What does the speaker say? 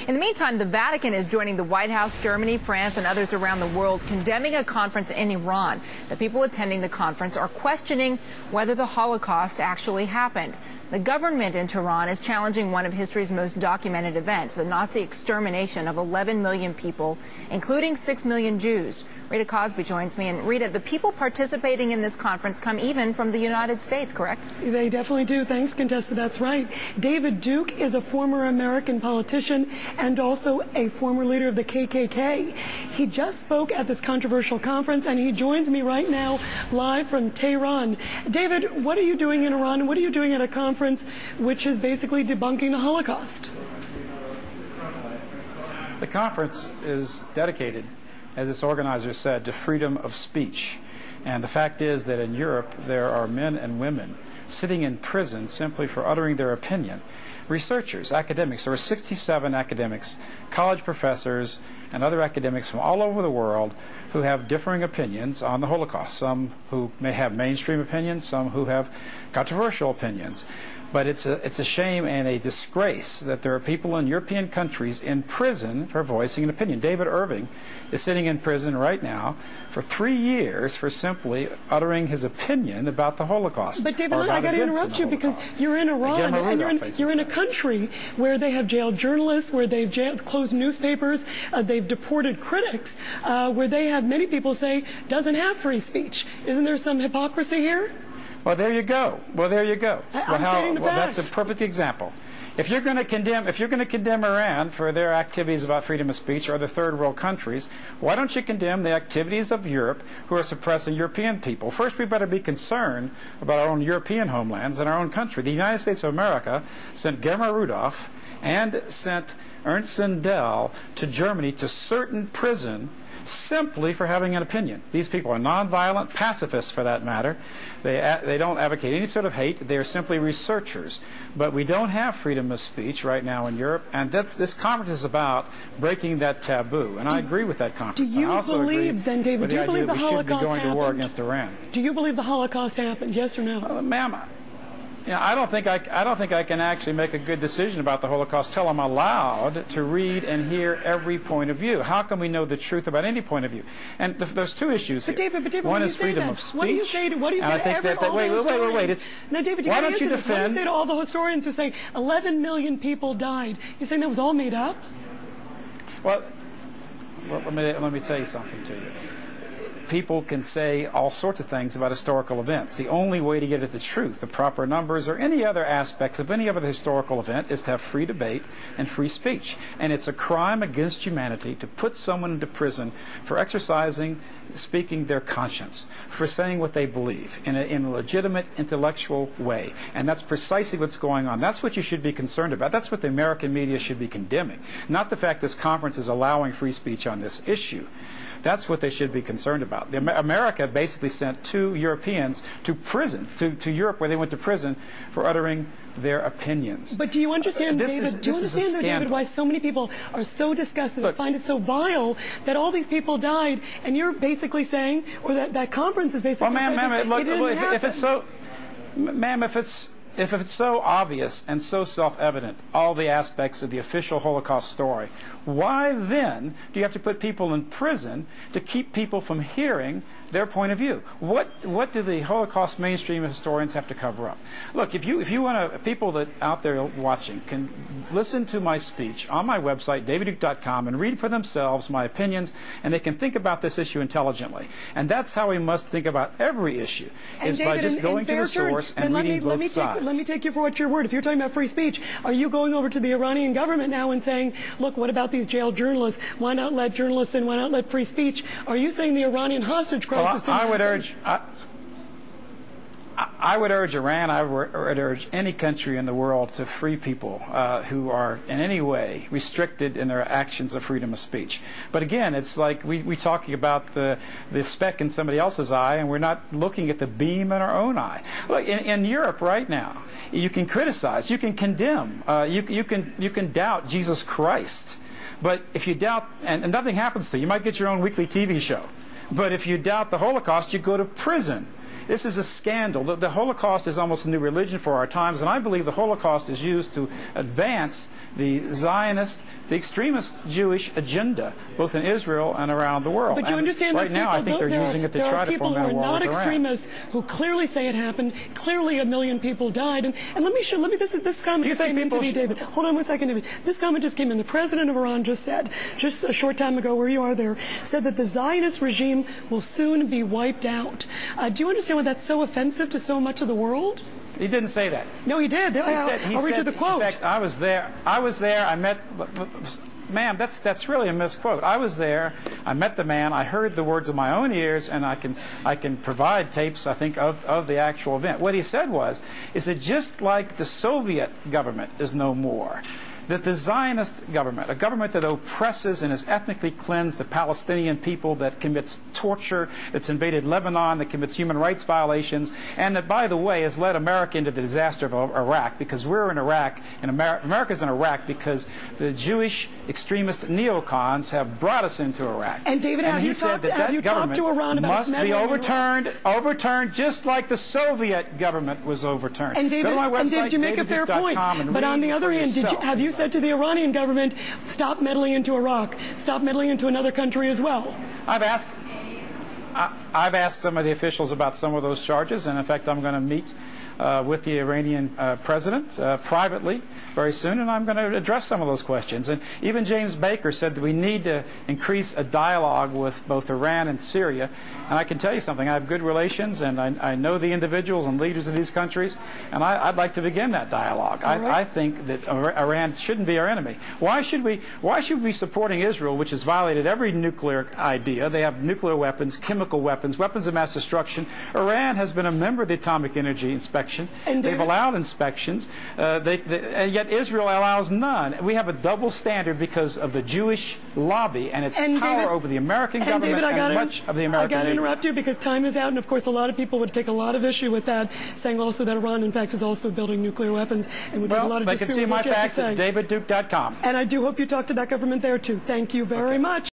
In the meantime, the Vatican is joining the White House, Germany, France, and others around the world condemning a conference in Iran. The people attending the conference are questioning whether the Holocaust actually happened. The government in Tehran is challenging one of history's most documented events, the Nazi extermination of 11 million people, including 6 million Jews. Rita Cosby joins me. And Rita, the people participating in this conference come even from the United States, correct? They definitely do. Thanks, Contessa. That's right. David Duke is a former American politician and also a former leader of the KKK. He just spoke at this controversial conference, and he joins me right now live from Tehran. David, what are you doing in Iran? What are you doing at a conference which is basically debunking the Holocaust? The conference is dedicated, as its organizer said, to freedom of speech. And the fact is that in Europe there are men and women sitting in prison simply for uttering their opinion. Researchers, academics, there were 67 academics, college professors, and other academics from all over the world who have differing opinions on the Holocaust. Some who may have mainstream opinions, some who have controversial opinions. But it's a shame and a disgrace that there are people in European countries in prison for voicing an opinion. David Irving is sitting in prison right now for 3 years for simply uttering his opinion about the Holocaust. But David, I got to interrupt you because you're in Iran and you're in a country where they have jailed journalists, where they've closed newspapers, they've deported critics, where they have many people say doesn't have free speech. Isn't there some hypocrisy here? Well, there you go. Well, there you go. I'm that's a perfect example. If you're going to condemn Iran for their activities about freedom of speech or other third world countries, why don't you condemn the activities of Europe who are suppressing European people? First, we better be concerned about our own European homelands and our own country. The United States of America sent Germa Rudolph and sent Ernst Zundel to Germany to certain prison simply for having an opinion. These people are nonviolent pacifists, for that matter. They don't advocate any sort of hate. They are simply researchers. But we don't have freedom of speech right now in Europe, and this conference is about breaking that taboo. And I agree with that conference. Do you believe, then, David, do you believe the Holocaust happened? We should be going to war against Iran. Do you believe the Holocaust happened? Yes or no? Ma'am, I don't think I can actually make a good decision about the Holocaust till I'm allowed to read and hear every point of view. How can we know the truth about any point of view? And there's two issues here. But David, one is freedom of speech. What do you say to wait. Now, David, why don't you defend? What do you say to all the historians who say 11 million people died? You're saying that was all made up? Well, let me tell you something to you. People can say all sorts of things about historical events. The only way to get at the truth, the proper numbers, or any other aspects of any other historical event is to have free debate and free speech. And it's a crime against humanity to put someone into prison for speaking their conscience, for saying what they believe in a legitimate intellectual way. And that's precisely what's going on. That's what you should be concerned about. That's what the American media should be condemning. Not the fact this conference is allowing free speech on this issue. That's what they should be concerned about. America basically sent 2 Europeans to prison, to Europe, where they went to prison for uttering their opinions. But do you understand, David, why so many people are so disgusted and find it so vile that all these people died, and you're basically saying, or that conference is basically saying, if it's so obvious and so self-evident, all the aspects of the official Holocaust story, why then do you have to put people in prison to keep people from hearing their point of view? What do the Holocaust mainstream historians have to cover up? Look, if you want to, people that out there watching can listen to my speech on my website, davidduke.com, and read for themselves my opinions, and they can think about this issue intelligently. And that's how we must think about every issue, is by just going to the source and reading both sides. Let me take you for what your word. If you're talking about free speech, are you going over to the Iranian government now and saying, look, what about these jailed journalists? Why not let journalists in? Why not let free speech? Are you saying the Iranian hostage crisis? Well, I would urge Iran, I would urge any country in the world to free people who are in any way restricted in their actions of freedom of speech. But again, it's like we're talking about the speck in somebody else's eye, and we're not looking at the beam in our own eye. Look, in Europe right now, you can criticize, you can condemn, you can doubt Jesus Christ. But if you doubt, and nothing happens to you, you might get your own weekly TV show. But if you doubt the Holocaust, you go to prison. This is a scandal. The Holocaust is almost a new religion for our times, and I believe the Holocaust is used to advance the Zionist, the extremist Jewish agenda, both in Israel and around the world. But you understand right now, I think they're using it to try to foment a war with Iran. There are people who are not extremists who clearly say it happened. Clearly, 1 million people died. And let me this comment just came in to me, David. Hold on 1 second, David. This comment just came in. The president of Iran just said, just a short time ago, where you are there, said that the Zionist regime will soon be wiped out. Do you understand why that's so offensive to so much of the world? He didn't say that. No, he did. I'll read you the quote. In fact, I was there. I met. Ma'am, that's really a misquote. I was there. I met the man. I heard the words of my own ears, and I can provide tapes, I think, of the actual event. What he said is that just like the Soviet government is no more, that the Zionist government, a government that oppresses and has ethnically cleansed the Palestinian people, that commits torture, that's invaded Lebanon, that commits human rights violations, and that, by the way, has led America into the disaster of Iraq, because we're in Iraq, and America's in Iraq because the Jewish extremist neocons have brought us into Iraq. And David, have you talked to Iran about must be overturned just like the Soviet government was overturned. And David, go to my website, you make a fair point. But on the other hand, have you said to the Iranian government, stop meddling into Iraq, stop meddling into another country as well? I've asked some of the officials about some of those charges, and in fact I'm going to meet with the Iranian president privately very soon, and I'm going to address some of those questions. And even James Baker said that we need to increase a dialogue with both Iran and Syria. And I can tell you something, I have good relations, and I know the individuals and leaders of these countries, and I'd like to begin that dialogue. I think that Iran shouldn't be our enemy. Why should we be supporting Israel, which has violated every nuclear idea? They have nuclear weapons, chemical weapons, weapons of mass destruction. Iran has been a member of the Atomic Energy Inspection. And they've allowed inspections, and yet Israel allows none. We have a double standard because of the Jewish lobby and its power over the American government and much of the American media. I got to interrupt you because time is out, and of course a lot of people would take a lot of issue with that, saying also that Iran, in fact, is also building nuclear weapons. And would take a lot of they can see my facts at davidduke.com. And I do hope you talk to that government there, too. Thank you very much.